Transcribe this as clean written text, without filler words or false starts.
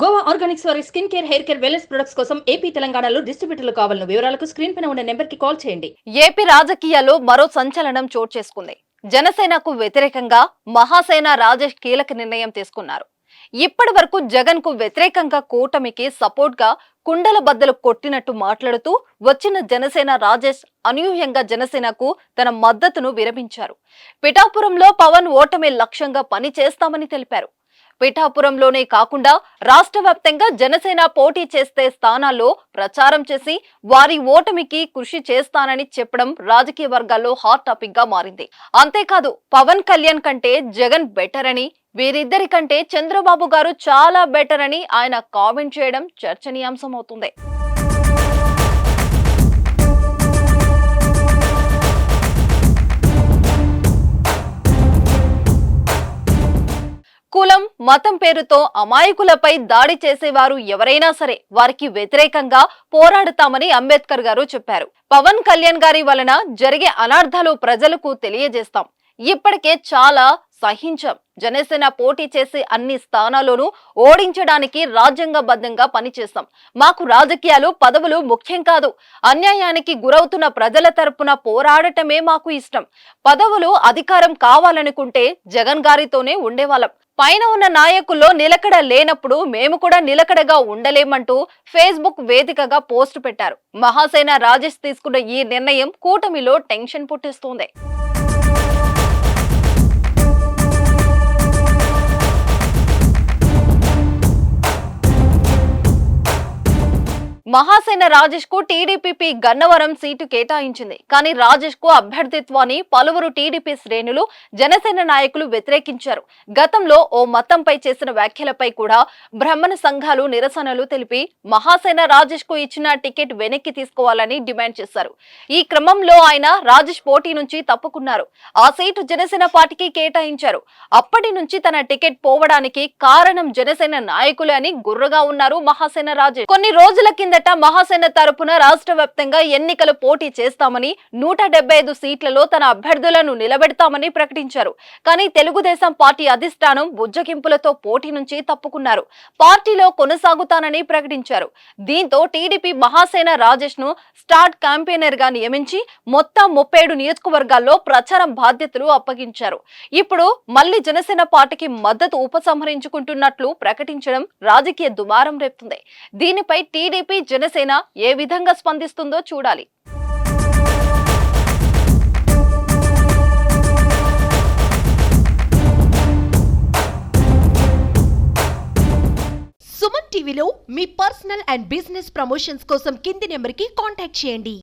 Goa Organics వారి skin care, hair care, wellness products కోసం AP, తెలంగాణలో డిస్ట్రిబ్యూటర్లు కావాలన్న వివరాలకు స్క్రీన్ పైన ఉన్న నెంబర్ కి కాల్ చేయండి. ఏపీ రాజకీయాల్లో మరో సంచలనం చోటు చేసుకుంది. జనసేనకు వ్యతిరేకంగా మహాసేన రాజేష్ కీలక నిర్ణయం తీసుకున్నారు. ఇప్పటి వరకు జగన్ కు వ్యతిరేకంగా కూటమికి సపోర్ట్ గా కుండల బద్దలు కొట్టినట్టు మాట్లాడుతూ వచ్చిన జనసేన రాజేష్ అనూహ్యంగా జనసేనకు తన మద్దతును విరమించారు. పిఠాపురంలో పవన్ ఓటమి లక్ష్యంగా పని చేస్తామని తెలిపారు. పిఠాపురంలోనే కాకుండా రాష్ట్ర వ్యాప్తంగా జనసేన పోటీ చేస్తే స్థానాల్లో ప్రచారం చేసి వారి ఓటమికి కృషి చేస్తానని చెప్పడం రాజకీయ వర్గాల్లో హాట్ టాపిక్ గా మారింది. అంతేకాదు పవన్ కళ్యాణ్ కంటే జగన్ బెటర్ అని, వీరిద్దరి కంటే చంద్రబాబు గారు చాలా బెటర్ అని ఆయన కామెంట్ చేయడం చర్చనీయాంశమవుతుంది. కులం, మతం పేరుతో అమాయకులపై దాడి చేసేవారు ఎవరైనా సరే వారికి వ్యతిరేకంగా పోరాడతామని అంబేద్కర్ గారు చెప్పారు. పవన్ కళ్యాణ్ గారి వలన జరిగే అనార్థాలు ప్రజలకు తెలియజేస్తాం. ఇప్పటికే చాలా సహించాం. జనసేన పోటీ చేసి అన్ని స్థానాల్లోనూ ఓడించడానికి రాజ్యాంగబద్ధంగా పనిచేస్తాం. మాకు రాజకీయాలు, పదవులు ముఖ్యం కాదు. అన్యాయానికి గురవుతున్న ప్రజల తరపున పోరాడటమే మాకు ఇష్టం. పదవులు, అధికారం కావాలనుకుంటే జగన్ గారితోనే ఉండేవాళ్ళం. పైన ఉన్న నాయకుల్లో నిలకడ లేనప్పుడు మేము కూడా నిలకడగా ఉండలేమంటూ ఫేస్బుక్ వేదికగా పోస్ట్ పెట్టారు. మహాసేన రాజేష్ తీసుకున్న ఈ నిర్ణయం కూటమిలో టెన్షన్ పుట్టిస్తోంది. మహాసేన రాజేష్ కు టీడీపీ గన్నవరం సీటు కేటాయించింది. కానీ రాజేష్ కు అభ్యర్థిత్వాన్ని పలువురు టీడీపీ శ్రేణులు, జనసేన నాయకులు వ్యతిరేకించారు. గతంలో ఓ మతంపై చేసిన వ్యాఖ్యలపై కూడా బ్రాహ్మణ సంఘాలు నిరసనలు తెలిపి మహాసేన రాజేష్ కు ఇచ్చిన టికెట్ వెనక్కి తీసుకోవాలని డిమాండ్ చేశారు. ఈ క్రమంలో ఆయన రాజేష్ పోటీ నుంచి తప్పుకున్నారు. ఆ సీటు జనసేన పార్టీకి కేటాయించారు. అప్పటి నుంచి తన టికెట్ పోవడానికి కారణం జనసేన నాయకులే అని గుర్రగా ఉన్నారు మహాసేన రాజేష్. కొన్ని రోజుల కింద మహాసేన తరపున రాష్ట్ర వ్యాప్తంగా ఎన్నికలు పోటీ చేస్తామని, 175 సీట్లలో తన అభ్యర్థులను నిలబెడతామని ప్రకటించారు. కానీ తెలుగుదేశం పార్టీ అధిష్టానం బుజ్జగింపులతో పోటీ నుంచి తప్పుకున్నారు. పార్టీలో కొనసాగుతానని ప్రకటించారు. దీంతో టీడీపీ మహాసేన రాజేష్ ను స్టార్ట్ క్యాంపెయినర్ గా నియమించి మొత్తం 37 నియోజకవర్గాల్లో ప్రచారం బాధ్యతలు అప్పగించారు. ఇప్పుడు మళ్లీ జనసేన పార్టీకి మద్దతు ఉపసంహరించుకుంటున్నట్లు ప్రకటించడం రాజకీయ దుమారం రేపుతుంది. దీనిపై టీడీపీ, జనసేన ఏ విధంగా స్పందిస్తుందో చూడాలి. సుమన్ టీవీలో మీ పర్సనల్ అండ్ బిజినెస్ ప్రమోషన్స్ కోసం కింది నెంబర్కి కాంటాక్ట్ చేయండి.